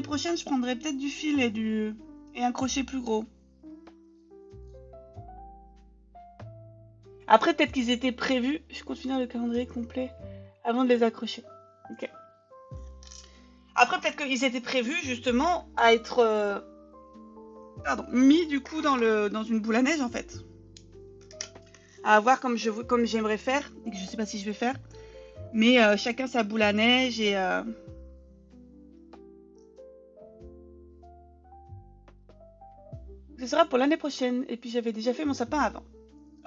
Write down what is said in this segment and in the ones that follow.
prochaine, je prendrai peut-être du fil et un crochet plus gros. Après, peut-être qu'ils étaient prévus. Je compte finir le calendrier complet avant de les accrocher. Ok. Après, peut-être qu'ils étaient prévus justement à être mis du coup dans une boule à neige en fait. À voir comme j'aimerais faire, et que je sais pas si je vais faire. Mais chacun sa boule à neige et ce sera pour l'année prochaine. Et puis j'avais déjà fait mon sapin avant.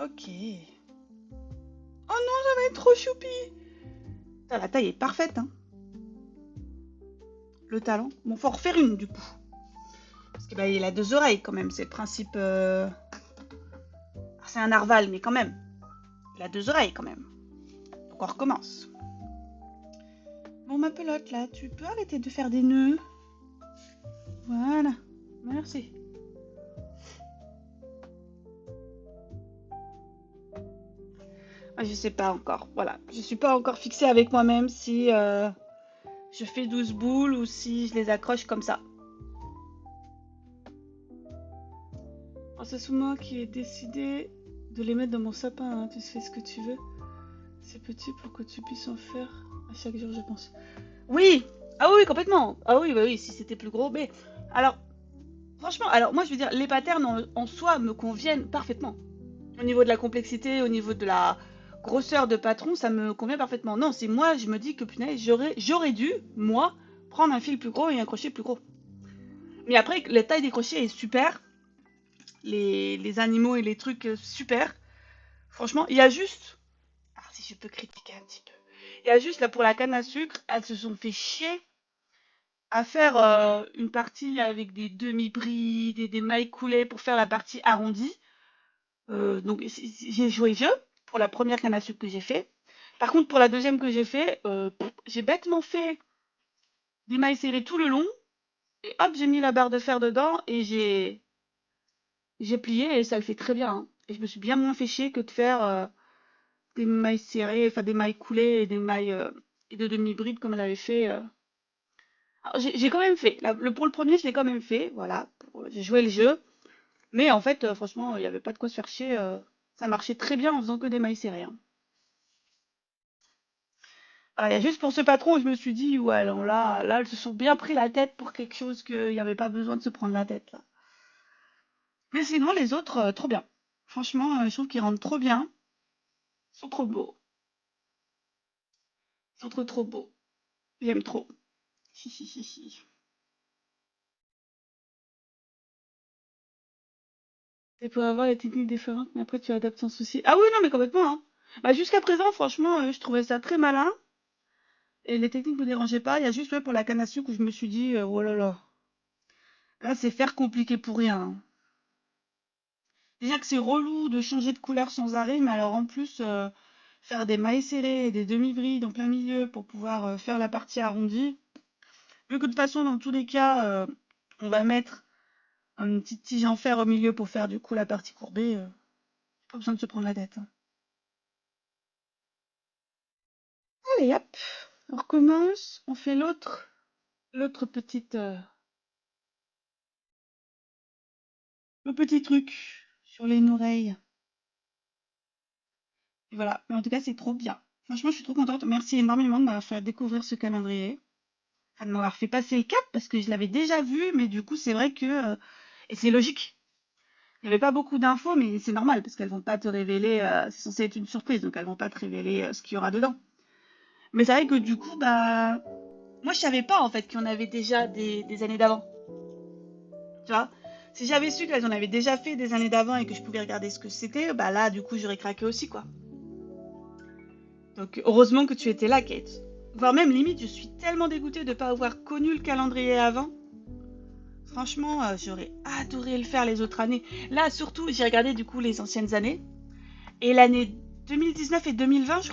Ok. Oh non, ça va être trop choupi. Putain, la taille est parfaite, hein. Le talent. Bon, faut en refaire une du coup. Parce que bah, il a 2 oreilles quand même. C'est le principe. C'est un narval, mais quand même. Il a 2 oreilles quand même. Donc on recommence. Bon, ma pelote là, tu peux arrêter de faire des nœuds. Voilà. Merci. Ah, je sais pas encore. Voilà. Je suis pas encore fixée avec moi-même si je fais 12 boules ou si je les accroche comme ça. Oh, c'est moi qui ai décidé de les mettre dans mon sapin. Hein. Tu fais ce que tu veux. C'est petit pour que tu puisses en faire à chaque jour, je pense. Oui. Ah oui, complètement. Ah oui, bah oui, si c'était plus gros. Mais alors, franchement, alors moi je veux dire, les patterns en soi me conviennent parfaitement. Au niveau de la complexité, au niveau de la grosseur de patron, ça me convient parfaitement. Non, c'est moi, je me dis que punaise, j'aurais dû, moi, prendre un fil plus gros et un crochet plus gros. Mais après, la taille des crochets est super. Les animaux et les trucs, super. Franchement, il y a juste... Ah, si je peux critiquer un petit peu. Il y a juste, là, pour la canne à sucre, elles se sont fait chier à faire une partie avec des demi-brides et des mailles coulées pour faire la partie arrondie. Donc j'ai joué jeu pour la première canne à sucre que j'ai fait. Par contre, pour la deuxième que j'ai fait, j'ai bêtement fait des mailles serrées tout le long. Et hop, j'ai mis la barre de fer dedans et j'ai plié et ça le fait très bien. Hein. Et je me suis bien moins fait chier que de faire des mailles serrées, enfin des mailles coulées et des mailles et de demi-bride comme elle avait fait. Alors, j'ai quand même fait. Pour le premier, je l'ai quand même fait. Voilà, j'ai joué le jeu. Mais en fait, franchement, il n'y avait pas de quoi se faire chier. Ça marchait très bien en faisant que des mailles serrées. Hein. Ah, il y a juste pour ce patron où je me suis dit, ouais, alors là, elles se sont bien pris la tête pour quelque chose qu'il n'y avait pas besoin de se prendre la tête, là. Mais sinon, les autres, trop bien. Franchement, je trouve qu'ils rentrent trop bien. Ils sont trop beaux. Ils sont trop, trop beaux. J'aime trop. Si, si, si, si. C'est pour avoir les techniques différentes, mais après, tu adaptes sans souci. Ah oui, non, mais complètement, hein. Bah, jusqu'à présent, franchement, je trouvais ça très malin. Et les techniques me dérangeaient pas. Il y a juste, ouais, pour la canne à sucre où je me suis dit, oh là là. Là, c'est faire compliqué pour rien. Hein. Déjà que c'est relou de changer de couleur sans arrêt, mais alors en plus, faire des mailles serrées et des demi-brides en plein milieu pour pouvoir faire la partie arrondie. Vu que de toute façon, dans tous les cas, on va mettre une petite tige en fer au milieu pour faire du coup la partie courbée. Pas besoin de se prendre la tête. Hein. Allez, hop, on recommence. On fait l'autre petite, le petit truc sur les oreilles. Et voilà. Mais en tout cas, c'est trop bien. Franchement, je suis trop contente. Merci énormément de m'avoir fait découvrir ce calendrier. Enfin, de m'avoir fait passer le cap parce que je l'avais déjà vu, mais du coup, c'est vrai que. Et c'est logique. Il n'y avait pas beaucoup d'infos, mais c'est normal parce qu'elles vont pas te révéler. C'est censé être une surprise, donc elles vont pas te révéler ce qu'il y aura dedans. Mais c'est vrai que du coup, bah. Moi, je savais pas en fait qu'il y en avait déjà des années d'avant. Tu vois? Si j'avais su qu'elles en avaient déjà fait des années d'avant et que je pouvais regarder ce que c'était, bah là, du coup, j'aurais craqué aussi, quoi. Donc, heureusement que tu étais là, Kate. Voire même, limite, je suis tellement dégoûtée de ne pas avoir connu le calendrier avant. Franchement, j'aurais adoré le faire les autres années. Là, surtout, j'ai regardé du coup les anciennes années. Et l'année 2019 et 2020, je crois.